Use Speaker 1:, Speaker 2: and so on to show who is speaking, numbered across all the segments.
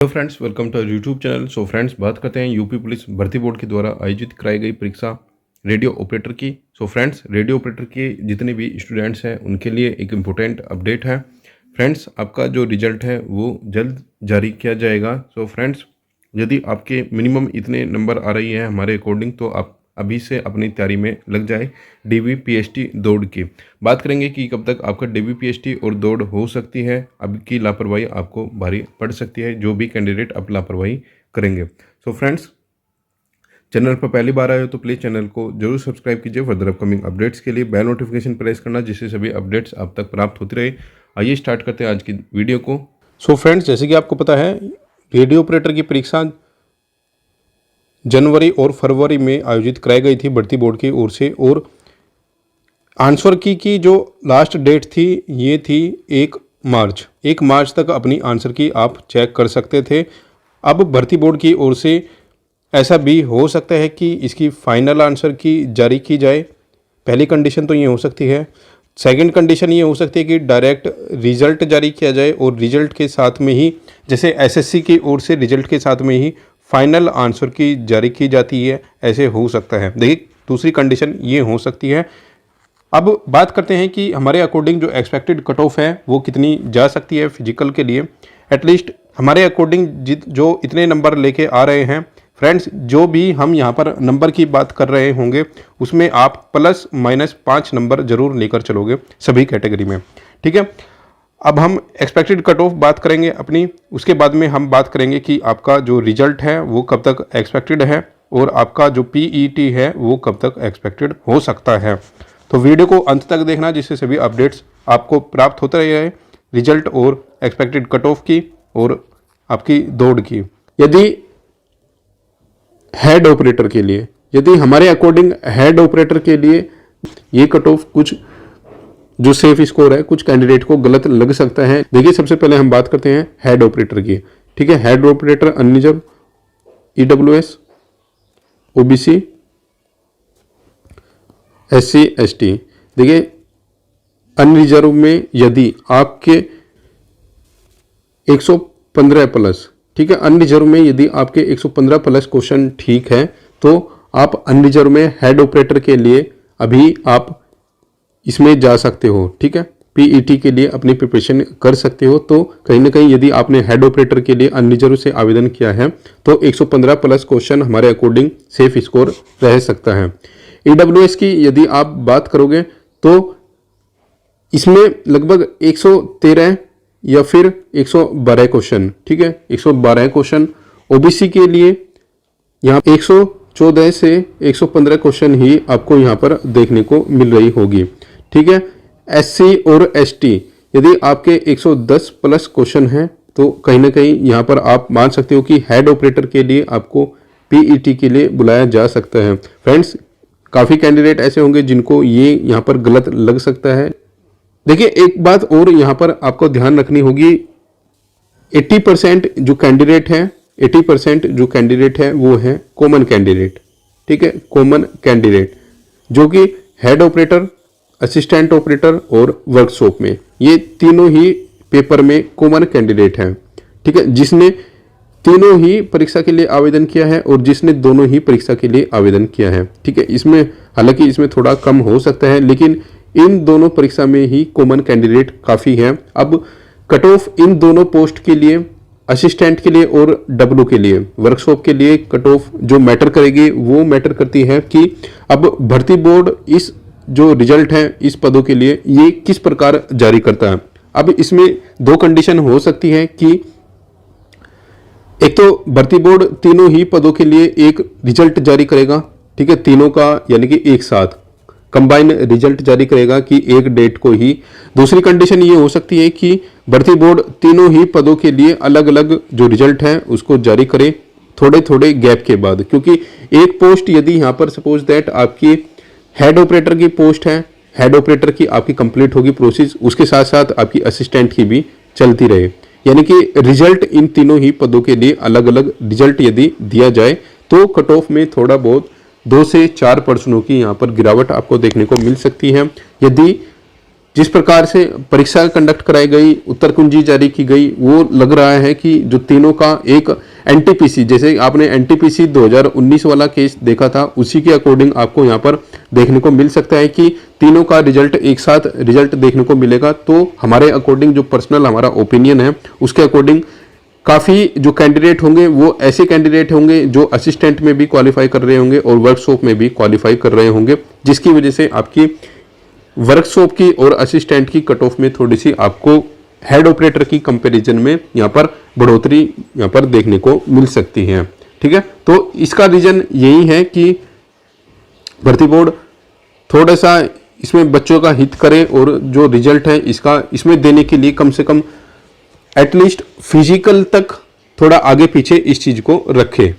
Speaker 1: Hello friends, welcome to YouTube channel. So friends, बात करते हैं यूपी पुलिस भर्ती बोर्ड के द्वारा आयोजित कराई गई परीक्षा रेडियो ऑपरेटर की। सो फ्रेंड्स, रेडियो ऑपरेटर के जितने भी स्टूडेंट्स हैं उनके लिए एक इम्पोर्टेंट अपडेट है। फ्रेंड्स, आपका जो रिजल्ट है वो जल्द जारी किया जाएगा। सो फ्रेंड्स, यदि आपके मिनिमम इतने नंबर आ रही है हमारे अकॉर्डिंग, तो आप अभी से अपनी तैयारी में लग जाए DVPST दौड़ की। बात करेंगे कि कब तक आपका DVPST और दौड़ हो सकती है। अब की लापरवाही आपको भारी पड़ सकती है जो भी कैंडिडेट अब लापरवाही करेंगे। सो फ्रेंड्स, चैनल पर पहली बार आए हो तो प्लीज़ चैनल को जरूर सब्सक्राइब कीजिए। फर्दर अपकमिंग अपडेट्स के लिए बेल नोटिफिकेशन प्रेस करना, जिससे सभी अपडेट्स आप तक प्राप्त होती रहे। आइए स्टार्ट करते हैं आज की वीडियो को। सो फ्रेंड्स, जैसे कि आपको पता है, रेडियो ऑपरेटर की परीक्षा जनवरी और फरवरी में आयोजित कराई गई थी भर्ती बोर्ड की ओर से, और आंसर की जो लास्ट डेट थी ये थी 1 मार्च तक अपनी आंसर की आप चेक कर सकते थे। अब भर्ती बोर्ड की ओर से ऐसा भी हो सकता है कि इसकी फाइनल आंसर की जारी की जाए। पहली कंडीशन तो ये हो सकती है। सेकंड कंडीशन ये हो सकती है कि डायरेक्ट रिजल्ट जारी किया जाए और रिजल्ट के साथ में ही, जैसे SSC की ओर से रिजल्ट के साथ में ही फाइनल आंसर की जारी की जाती है, ऐसे हो सकता है। देखिए, दूसरी कंडीशन ये हो सकती है। अब बात करते हैं कि हमारे अकॉर्डिंग जो एक्सपेक्टेड कट ऑफ है वो कितनी जा सकती है फिजिकल के लिए। एटलीस्ट हमारे अकॉर्डिंग जो इतने नंबर लेके आ रहे हैं फ्रेंड्स, जो भी हम यहाँ पर नंबर की बात कर रहे होंगे उसमें आप ±5 नंबर जरूर लेकर चलोगे सभी कैटेगरी में, ठीक है। अब हम एक्सपेक्टेड कट ऑफ बात करेंगे अपनी, उसके बाद में हम बात करेंगे कि आपका जो रिजल्ट है वो कब तक एक्सपेक्टेड है और आपका जो PET है वो कब तक एक्सपेक्टेड हो सकता है। तो वीडियो को अंत तक देखना, जिससे सभी अपडेट्स आपको प्राप्त होते रहे रिजल्ट और एक्सपेक्टेड कट ऑफ की और आपकी दौड़ की। यदि हेड ऑपरेटर के लिए, यदि हमारे अकॉर्डिंग हेड ऑपरेटर के लिए ये कट ऑफ कुछ जो सेफ स्कोर है कुछ कैंडिडेट को गलत लग सकता है। देखिए, सबसे पहले हम बात करते हैं हेड ऑपरेटर की, ठीक है। Head operator unreserved, EWS, OBC, SC ST। देखिए, अनरिजर्व में यदि आपके 115 प्लस, ठीक है, अनरिजर्व में यदि आपके 115 प्लस क्वेश्चन ठीक है तो आप अनरिजर्व में हेड ऑपरेटर के लिए अभी आप इसमें जा सकते हो, ठीक है। PET के लिए अपनी प्रिपरेशन कर सकते हो। तो कहीं ना कहीं यदि आपने हेड ऑपरेटर के लिए अनरिजर्व से आवेदन किया है तो 115 प्लस क्वेश्चन हमारे अकॉर्डिंग सेफ स्कोर रह सकता है। EWS की यदि आप बात करोगे तो इसमें लगभग 113 या फिर 112 क्वेश्चन, ठीक है, 112 क्वेश्चन। OBC के लिए यहाँ 114 से 115 क्वेश्चन ही आपको यहाँ पर देखने को मिल रही होगी, ठीक है। SC और ST यदि आपके 110 प्लस क्वेश्चन हैं तो कहीं ना कहीं यहाँ पर आप मान सकते हो कि हेड ऑपरेटर के लिए आपको PET के लिए बुलाया जा सकता है। फ्रेंड्स, काफ़ी कैंडिडेट ऐसे होंगे जिनको ये यहाँ पर गलत लग सकता है। देखिए, एक बात और यहाँ पर आपको ध्यान रखनी होगी, 80% जो कैंडिडेट है, 80% जो कैंडिडेट है वो है कॉमन कैंडिडेट, ठीक है। कॉमन कैंडिडेट जो कि हेड ऑपरेटर, असिस्टेंट ऑपरेटर और वर्कशॉप में, ये तीनों ही पेपर में कॉमन कैंडिडेट हैं, ठीक है। जिसने तीनों ही परीक्षा के लिए आवेदन किया है और जिसने दोनों ही परीक्षा के लिए आवेदन किया है, ठीक है। इसमें हालांकि इसमें थोड़ा कम हो सकता है, लेकिन इन दोनों परीक्षा में ही कॉमन कैंडिडेट काफ़ी है। अब कट ऑफ इन दोनों पोस्ट के लिए, असिस्टेंट के लिए और W के लिए, वर्कशॉप के लिए कट ऑफ जो मैटर करेगी वो मैटर करती है कि अब भर्ती बोर्ड इस जो रिजल्ट है इस पदों के लिए ये किस प्रकार जारी करता है। अब इसमें दो कंडीशन हो सकती है कि एक तो भर्ती बोर्ड तीनों ही पदों के लिए एक रिजल्ट जारी करेगा, ठीक है, तीनों का यानी कि एक साथ कंबाइन रिजल्ट जारी करेगा कि एक डेट को ही। दूसरी कंडीशन ये हो सकती है कि भर्ती बोर्ड तीनों ही पदों के लिए अलग अलग जो रिजल्ट है उसको जारी करे थोड़े थोड़े गैप के बाद, क्योंकि एक पोस्ट यदि यहाँ पर सपोज दैट आपकी हेड ऑपरेटर की पोस्ट है, हेड ऑपरेटर की आपकी कंप्लीट होगी प्रोसेस, उसके साथ साथ आपकी असिस्टेंट की भी चलती रहे, यानी कि रिजल्ट इन तीनों ही पदों के लिए अलग अलग रिजल्ट यदि दिया जाए तो कट ऑफ में थोड़ा बहुत 2 से 4% की यहाँ पर गिरावट आपको देखने को मिल सकती है। यदि जिस प्रकार से परीक्षा कंडक्ट कराई गई, उत्तर कुंजी जारी की गई, वो लग रहा है कि जो तीनों का एक एनटीपीसी, जैसे आपने एनटीपीसी 2019 वाला केस देखा था, उसी के अकॉर्डिंग आपको यहाँ पर देखने को मिल सकता है कि तीनों का रिजल्ट एक साथ रिजल्ट देखने को मिलेगा। तो हमारे अकॉर्डिंग जो पर्सनल हमारा ओपिनियन है उसके अकॉर्डिंग काफ़ी जो कैंडिडेट होंगे वो ऐसे कैंडिडेट होंगे जो असिस्टेंट में भी क्वालिफाई कर रहे होंगे और वर्कशॉप में भी क्वालिफाई कर रहे होंगे, जिसकी वजह से आपकी वर्कशॉप की और असिस्टेंट की कट ऑफ में थोड़ी सी आपको हेड ऑपरेटर की कंपैरिजन में यहाँ पर बढ़ोतरी यहाँ पर देखने को मिल सकती है। ठीक है, तो इसका रीजन यही है कि भर्ती बोर्ड थोड़ा सा इसमें बच्चों का हित करे और जो रिजल्ट है इसका इसमें देने के लिए कम से कम एटलीस्ट फिजिकल तक थोड़ा आगे पीछे इस चीज को रखे।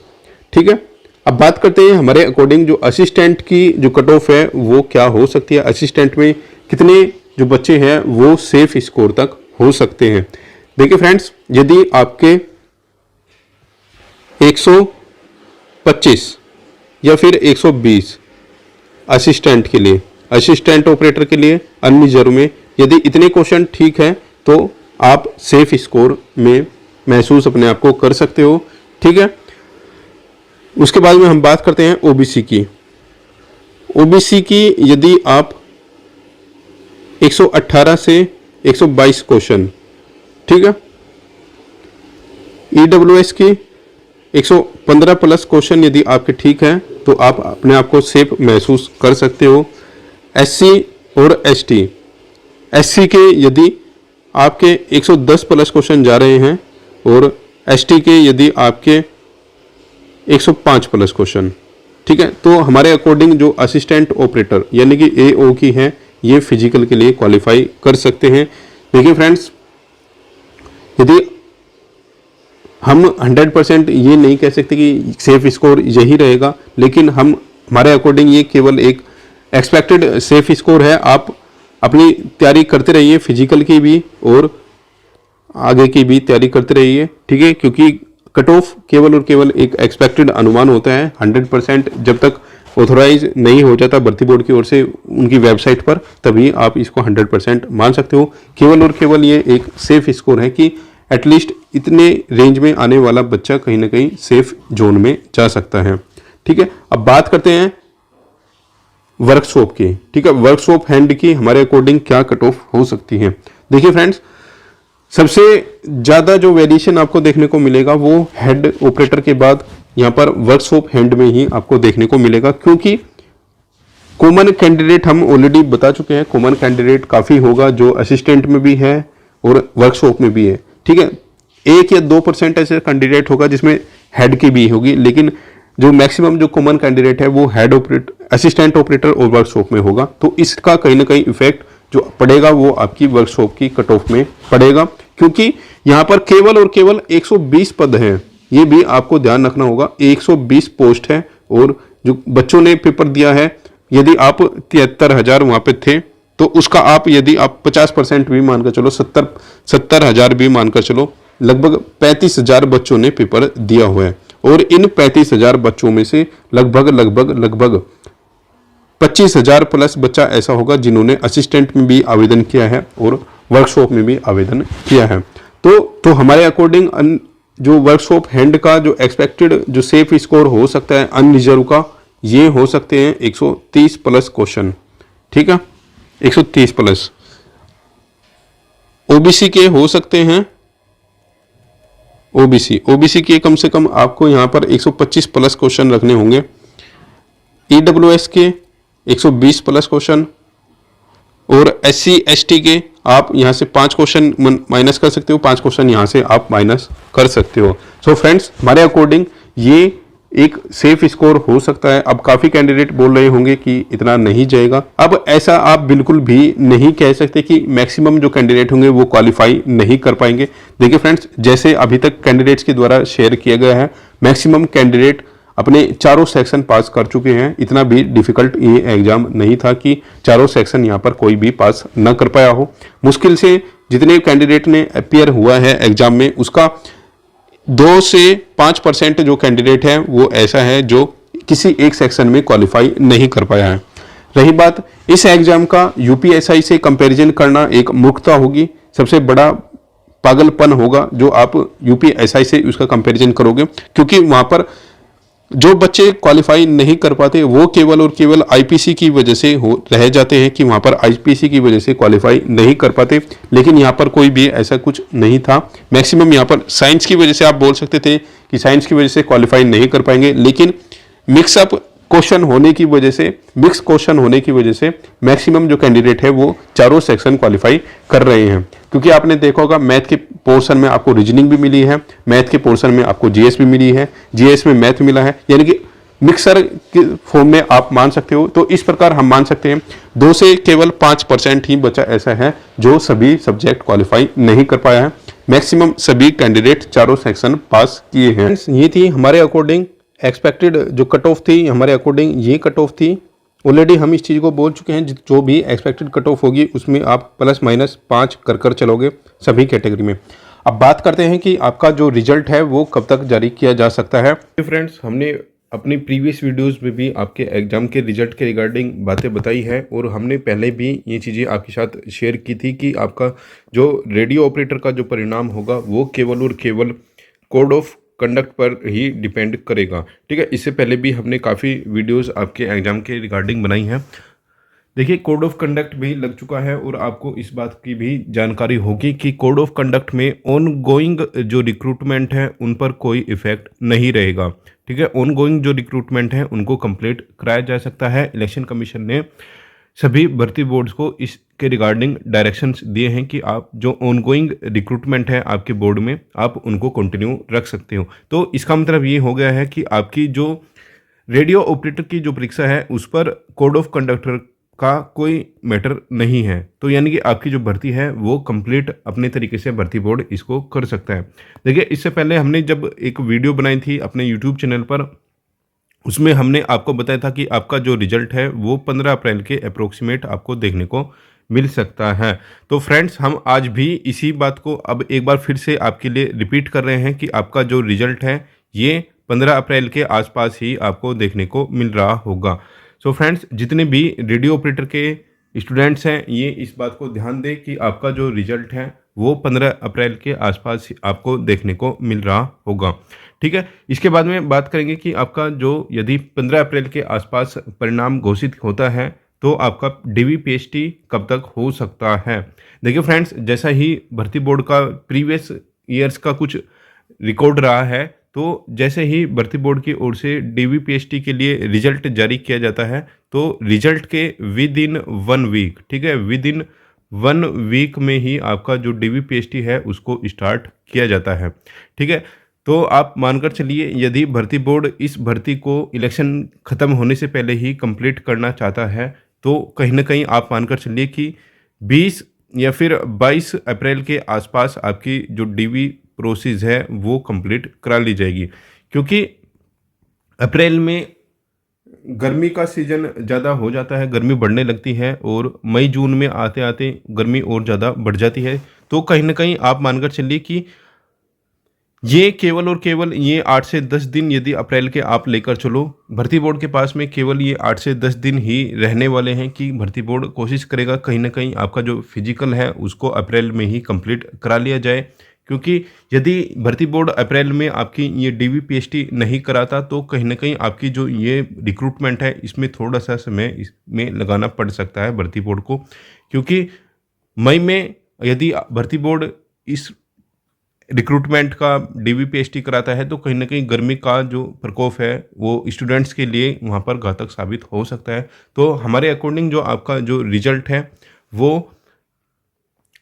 Speaker 1: ठीक है, अब बात करते हैं हमारे अकॉर्डिंग जो असिस्टेंट की जो कट ऑफ है वो क्या हो सकती है, असिस्टेंट में कितने जो बच्चे हैं वो सेफ स्कोर तक हो सकते हैं। देखिए फ्रेंड्स, यदि आपके 125 या फिर 120 असिस्टेंट के लिए, असिस्टेंट ऑपरेटर के लिए अन्य रिजर्व में यदि इतने क्वेश्चन ठीक है तो आप सेफ स्कोर में महसूस अपने आप को कर सकते हो। ठीक है, उसके बाद में हम बात करते हैं ओबीसी की। ओबीसी की यदि आप 118 से 122 क्वेश्चन, ठीक है, ईडब्ल्यूएस की 115 प्लस क्वेश्चन यदि आपके ठीक है तो आप अपने आप को सेफ महसूस कर सकते हो। एससी और एसटी, एससी के यदि आपके 110 प्लस क्वेश्चन जा रहे हैं और एसटी के यदि आपके 105 प्लस क्वेश्चन, ठीक है, तो हमारे अकॉर्डिंग जो असिस्टेंट ऑपरेटर यानी कि एओ की है ये फिजिकल के लिए क्वालिफाई कर सकते हैं। देखिए फ्रेंड्स, यदि हम 100% ये नहीं कह सकते कि सेफ स्कोर यही रहेगा, लेकिन हम हमारे अकॉर्डिंग ये केवल एक एक्सपेक्टेड सेफ स्कोर है। आप अपनी तैयारी करते रहिए, फिजिकल की भी और आगे की भी तैयारी करते रहिए। ठीक है, क्योंकि कट ऑफ केवल और केवल एक एक्सपेक्टेड अनुमान होता है। 100% जब तक ऑथोराइज नहीं हो जाता भर्ती बोर्ड की ओर से उनकी वेबसाइट पर, तभी आप इसको 100% मान सकते हो। केवल और केवल ये एक सेफ स्कोर है कि एटलीस्ट इतने रेंज में आने वाला बच्चा कहीं ना कहीं सेफ जोन में जा सकता है। ठीक है, अब बात करते हैं वर्कशॉप की। ठीक है, वर्कशॉप हैंड की हमारे अकॉर्डिंग क्या कट ऑफ हो सकती है। देखिए फ्रेंड्स, सबसे ज्यादा जो वेरिएशन आपको देखने को मिलेगा वो हेड ऑपरेटर के बाद यहाँ पर वर्कशॉप हैंड में ही आपको देखने को मिलेगा, क्योंकि कॉमन कैंडिडेट हम ऑलरेडी बता चुके हैं, कॉमन कैंडिडेट काफी होगा जो असिस्टेंट में भी है और वर्कशॉप में भी है। ठीक है, 1 या 2% ऐसे कैंडिडेट होगा जिसमें हेड की भी होगी, लेकिन जो मैक्सिमम जो कॉमन कैंडिडेट है वो हेड ऑपरेटर, असिस्टेंट ऑपरेटर और वर्कशॉप में होगा। तो इसका कहीं ना कहीं इफेक्ट जो पड़ेगा वो आपकी वर्कशॉप की कट ऑफ में पड़ेगा, क्योंकि यहाँ पर केवल और केवल 120 पद हैं। ये भी आपको ध्यान रखना होगा, 120 पोस्ट है और जो बच्चों ने पेपर दिया है, यदि आप 73,000 वहां पे थे तो उसका आप यदि आप 50% भी मानकर चलो, 70,000 भी मानकर चलो, लगभग 35,000 बच्चों ने पेपर दिया हुआ है। और इन 35,000 बच्चों में से लगभग 25,000 प्लस बच्चा ऐसा होगा जिन्होंने असिस्टेंट में भी आवेदन किया है और वर्कशॉप में भी आवेदन किया है। तो हमारे अकॉर्डिंग जो वर्कशॉप हैंड का जो एक्सपेक्टेड जो सेफ स्कोर हो सकता है अनरिजर्व का, ये हो सकते हैं 130 प्लस क्वेश्चन। ठीक है, 130 प्लस। ओबीसी के हो सकते हैं, ओबीसी के कम से कम आपको यहां पर 125 प्लस क्वेश्चन रखने होंगे। ईडब्ल्यूएस के 120 प्लस क्वेश्चन और एससी एसटी के आप यहां से 5 क्वेश्चन माइनस कर सकते हो, 5 क्वेश्चन यहां से आप माइनस कर सकते हो। सो फ्रेंड्स, हमारे अकॉर्डिंग ये एक सेफ स्कोर हो सकता है। अब काफी कैंडिडेट बोल रहे होंगे कि इतना नहीं जाएगा, अब ऐसा आप बिल्कुल भी नहीं कह सकते कि मैक्सिमम जो कैंडिडेट होंगे वो क्वालिफाई नहीं कर पाएंगे। देखिए फ्रेंड्स, जैसे अभी तक कैंडिडेट्स के द्वारा शेयर किया गया है, मैक्सिमम कैंडिडेट अपने चारों सेक्शन पास कर चुके हैं। इतना भी डिफिकल्ट ये एग्जाम नहीं था कि चारों सेक्शन यहाँ पर कोई भी पास न कर पाया हो। मुश्किल से जितने कैंडिडेट ने अपीयर हुआ है एग्जाम में, उसका 2 से 5% जो कैंडिडेट है वो ऐसा है जो किसी एक सेक्शन में क्वालिफाई नहीं कर पाया है। रही बात इस एग्जाम का यूपीएसआई से कंपैरिजन करना एक मूर्खता होगी, सबसे बड़ा पागलपन होगा जो आप यूपीएसआई से उसका कंपैरिजन करोगे, क्योंकि वहां पर जो बच्चे क्वालिफाई नहीं कर पाते वो केवल और केवल आईपीसी की वजह से हो रह जाते हैं कि वहां पर आईपीसी की वजह से क्वालिफाई नहीं कर पाते, लेकिन यहाँ पर कोई भी ऐसा कुछ नहीं था। मैक्सिमम यहाँ पर साइंस की वजह से आप बोल सकते थे कि साइंस की वजह से क्वालिफाई नहीं कर पाएंगे, लेकिन मिक्सअप क्वेश्चन होने की वजह से, मिक्स क्वेश्चन होने की वजह से मैक्सिमम जो कैंडिडेट है वो चारों सेक्शन क्वालिफाई कर रहे हैं। क्योंकि आपने देखा होगा मैथ के पोर्शन में आपको रीजनिंग भी मिली है, मैथ के पोर्शन में आपको जीएस भी मिली है, जीएस में मैथ मिला है, यानी कि मिक्सर के फॉर्म में आप मान सकते हो। तो इस प्रकार हम मान सकते हैं 2 से केवल 5% ही बचा ऐसा है जो सभी सब्जेक्ट क्वालिफाई नहीं कर पाया है। मैक्सिमम सभी कैंडिडेट चारों सेक्शन पास किए हैं। ये थी हमारे अकॉर्डिंग एक्सपेक्टेड जो कट ऑफ थी, हमारे अकॉर्डिंग ये कट ऑफ थी। ऑलरेडी हम इस चीज़ को बोल चुके हैं, जो भी एक्सपेक्टेड कट ऑफ होगी उसमें आप +- कर कर चलोगे सभी कैटेगरी में। अब बात करते हैं कि आपका जो रिजल्ट है वो कब तक जारी किया जा सकता है। फ्रेंड्स, हमने अपनी प्रीवियस वीडियोस में भी आपके एग्जाम के रिजल्ट के रिगार्डिंग बातें बताई है और हमने पहले भी ये चीज़ें आपके साथ शेयर की थी कि आपका जो रेडियो ऑपरेटर का जो परिणाम होगा वो केवल और केवल कोड ऑफ कंडक्ट पर ही डिपेंड करेगा। ठीक है, इससे पहले भी हमने काफ़ी वीडियोस आपके एग्जाम के रिगार्डिंग बनाई हैं। देखिए, कोड ऑफ कंडक्ट भी लग चुका है और आपको इस बात की भी जानकारी होगी कि कोड ऑफ कंडक्ट में ऑन गोइंग जो रिक्रूटमेंट है उन पर कोई इफेक्ट नहीं रहेगा। ठीक है, ऑन गोइंग जो रिक्रूटमेंट है उनको कंप्लीट कराया जा सकता है। इलेक्शन कमीशन ने सभी भर्ती बोर्ड्स को इसके रिगार्डिंग डायरेक्शंस दिए हैं कि आप जो ऑनगोइंग रिक्रूटमेंट है आपके बोर्ड में आप उनको कंटिन्यू रख सकते हो। तो इसका मतलब ये हो गया है कि आपकी जो रेडियो ऑपरेटर की जो परीक्षा है उस पर कोड ऑफ कंडक्टर का कोई मैटर नहीं है। तो यानी कि आपकी जो भर्ती है वो कंप्लीट अपने तरीके से भर्ती बोर्ड इसको कर सकता है। देखिए, इससे पहले हमने जब एक वीडियो बनाई थी अपने यूट्यूब चैनल पर, उसमें हमने आपको बताया था कि आपका जो रिजल्ट है वो 15 अप्रैल के अप्रोक्सीमेट आपको देखने को मिल सकता है। तो फ्रेंड्स, हम आज भी इसी बात को अब एक बार फिर से आपके लिए रिपीट कर रहे हैं कि आपका जो रिजल्ट है ये 15 अप्रैल के आसपास ही आपको देखने को मिल रहा होगा। सो फ्रेंड्स, जितने भी रेडियो ऑपरेटर के स्टूडेंट्स हैं ये इस बात को ध्यान दें कि आपका जो रिजल्ट है वो 15 अप्रैल के आसपास आपको देखने को मिल रहा होगा। ठीक है, इसके बाद में बात करेंगे कि आपका जो यदि 15 अप्रैल के आसपास परिणाम घोषित होता है तो आपका DVPST कब तक हो सकता है। देखिए फ्रेंड्स, जैसा ही भर्ती बोर्ड का प्रीवियस ईयर्स का कुछ रिकॉर्ड रहा है, तो जैसे ही भर्ती बोर्ड की ओर से DVPST के लिए रिजल्ट जारी किया जाता है तो रिजल्ट के विद इन 1 वीक, ठीक है, विद इन 1 वीक में ही आपका जो DVPST है उसको स्टार्ट किया जाता है। ठीक है, तो आप मानकर चलिए यदि भर्ती बोर्ड इस भर्ती को इलेक्शन ख़त्म होने से पहले ही कंप्लीट करना चाहता है तो कहीं ना कहीं आप मानकर चलिए कि 20 या फिर 22 अप्रैल के आसपास आपकी जो DV प्रोसेस है वो कंप्लीट करा ली जाएगी। क्योंकि अप्रैल में गर्मी का सीज़न ज़्यादा हो जाता है, गर्मी बढ़ने लगती है और मई जून में आते आते गर्मी और ज़्यादा बढ़ जाती है। तो कहीं ना कहीं आप मानकर चलिए कि ये केवल और केवल ये 8 से 10 दिन यदि अप्रैल के आप लेकर चलो, भर्ती बोर्ड के पास में केवल ये 8 से 10 दिन ही रहने वाले हैं कि भर्ती बोर्ड कोशिश करेगा कहीं ना कहीं आपका जो फिजिकल है उसको अप्रैल में ही कंप्लीट करा लिया जाए। क्योंकि यदि भर्ती बोर्ड अप्रैल में आपकी ये DVPST नहीं कराता तो कहीं ना कहीं आपकी जो ये रिक्रूटमेंट है इसमें थोड़ा सा समय इसमें लगाना पड़ सकता है भर्ती बोर्ड को। क्योंकि मई में यदि भर्ती बोर्ड इस रिक्रूटमेंट का DVPST कराता है तो कहीं ना कहीं गर्मी का जो प्रकोप है वो स्टूडेंट्स के लिए वहाँ पर घातक साबित हो सकता है। तो हमारे अकॉर्डिंग जो आपका जो रिजल्ट है वो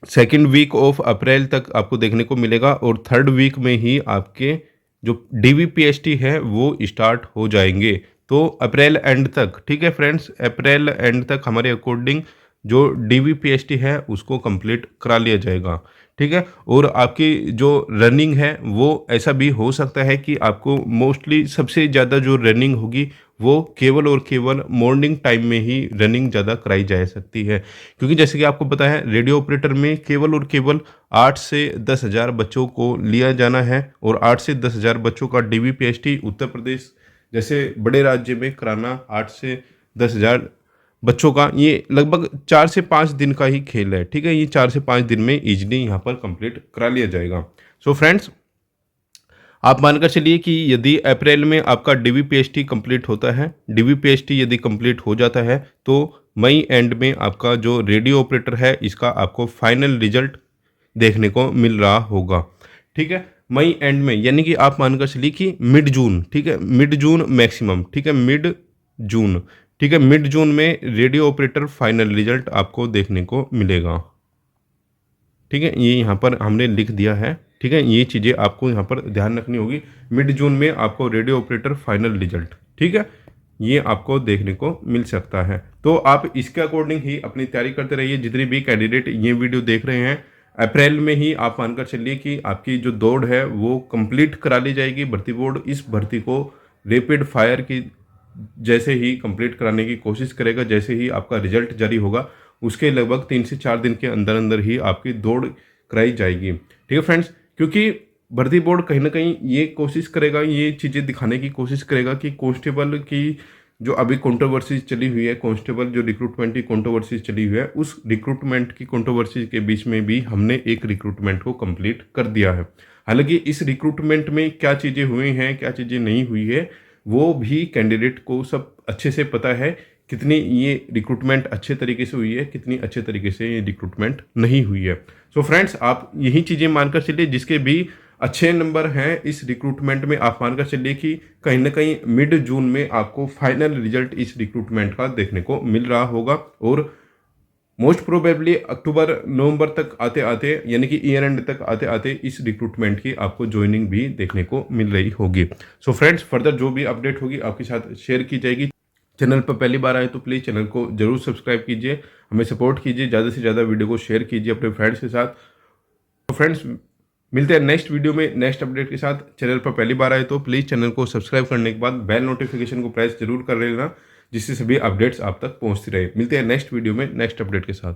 Speaker 1: 2nd वीक ऑफ अप्रैल तक आपको देखने को मिलेगा और 3rd वीक में ही आपके जो DVPST है वो स्टार्ट हो जाएंगे। तो अप्रैल एंड तक, ठीक है फ्रेंड्स, अप्रैल एंड तक हमारे अकॉर्डिंग जो DVPST है उसको कंप्लीट करा लिया जाएगा। ठीक है, और आपकी जो रनिंग है वो ऐसा भी हो सकता है कि आपको मोस्टली सबसे ज़्यादा जो रनिंग होगी वो केवल और केवल मॉर्निंग टाइम में ही रनिंग ज़्यादा कराई जा सकती है। क्योंकि जैसे कि आपको पता है रेडियो ऑपरेटर में केवल और केवल 8 से 10 हज़ार बच्चों को लिया जाना है और 8 से 10 हज़ार बच्चों का DVPST उत्तर प्रदेश जैसे बड़े राज्य में कराना 8 से 10 हज़ार
Speaker 2: बच्चों का ये लगभग 4 से 5 दिन का ही खेल है, ठीक है। ये 4 से 5 दिन में ईजिली यहाँ पर कंप्लीट करा लिया जाएगा। सो फ्रेंड्स, आप मानकर चलिए कि यदि अप्रैल में आपका डीवीपीएसटी कंप्लीट होता है, डीवीपीएसटी यदि कंप्लीट हो जाता है तो मई एंड में आपका जो रेडियो ऑपरेटर है इसका आपको फाइनल रिजल्ट देखने को मिल रहा होगा, ठीक है। मई एंड में यानी कि आप मानकर चलिए कि मिड जून, ठीक है, मिड जून मैक्सिमम, ठीक है, मिड जून, ठीक है, मिड जून में रेडियो ऑपरेटर फाइनल रिजल्ट आपको देखने को मिलेगा, ठीक है। ये यहाँ पर हमने लिख दिया है, ठीक है। ये चीज़ें आपको यहाँ पर ध्यान रखनी होगी। मिड जून में आपको रेडियो ऑपरेटर फाइनल रिजल्ट, ठीक है, ये आपको देखने को मिल सकता है। तो आप इसके अकॉर्डिंग ही अपनी तैयारी करते रहिए। जितने भी कैंडिडेट ये वीडियो देख रहे हैं, अप्रैल में ही आप मानकर चलिए कि आपकी जो दौड़ है वो कंप्लीट करा ली जाएगी। भर्ती बोर्ड इस भर्ती को रैपिड फायर की जैसे ही कंप्लीट कराने की कोशिश करेगा। जैसे ही आपका रिजल्ट जारी होगा उसके लगभग 3 से 4 दिन के अंदर अंदर ही आपकी दौड़ कराई जाएगी, ठीक है फ्रेंड्स। क्योंकि भर्ती बोर्ड कहीं ना कहीं ये कोशिश करेगा, ये चीज़ें दिखाने की कोशिश करेगा कि कांस्टेबल की जो अभी कंट्रोवर्सी चली हुई है, कांस्टेबल जो रिक्रूटमेंट की कंट्रोवर्सी चली हुई है, उस रिक्रूटमेंट की कंट्रोवर्सी के बीच में भी हमने एक रिक्रूटमेंट को कंप्लीट कर दिया है। हालांकि इस रिक्रूटमेंट में क्या चीज़ें हुई हैं, क्या चीज़ें नहीं हुई है, वो भी कैंडिडेट को सब अच्छे से पता है। कितनी ये रिक्रूटमेंट अच्छे तरीके से हुई है, कितनी अच्छे तरीके से ये रिक्रूटमेंट नहीं हुई है। सो फ्रेंड्स, आप यही चीज़ें मानकर चलिए, जिसके भी अच्छे नंबर हैं इस रिक्रूटमेंट में, आप मानकर चलिए कि कहीं ना कहीं मिड जून में आपको फाइनल रिजल्ट इस रिक्रूटमेंट का देखने को मिल रहा होगा। और मोस्ट प्रोबेबली अक्टूबर नवंबर तक आते आते, यानी कि ईयर एंड तक आते आते, इस रिक्रूटमेंट की आपको ज्वाइनिंग भी देखने को मिल रही होगी। सो फ्रेंड्स, फर्दर जो भी अपडेट होगी आपके साथ शेयर की जाएगी। चैनल पर पहली बार आए तो प्लीज़ चैनल को जरूर सब्सक्राइब कीजिए, हमें सपोर्ट कीजिए, ज़्यादा से ज़्यादा वीडियो को शेयर कीजिए अपने फ्रेंड्स के साथ। तो फ्रेंड्स, मिलते हैं नेक्स्ट वीडियो में नेक्स्ट अपडेट के साथ। चैनल पर पहली बार आए तो प्लीज़ चैनल को सब्सक्राइब करने के बाद बेल नोटिफिकेशन को प्रेस जरूर कर लेना, जिससे सभी अपडेट्स आप तक पहुंचती रहे। मिलते हैं नेक्स्ट वीडियो में नेक्स्ट अपडेट के साथ।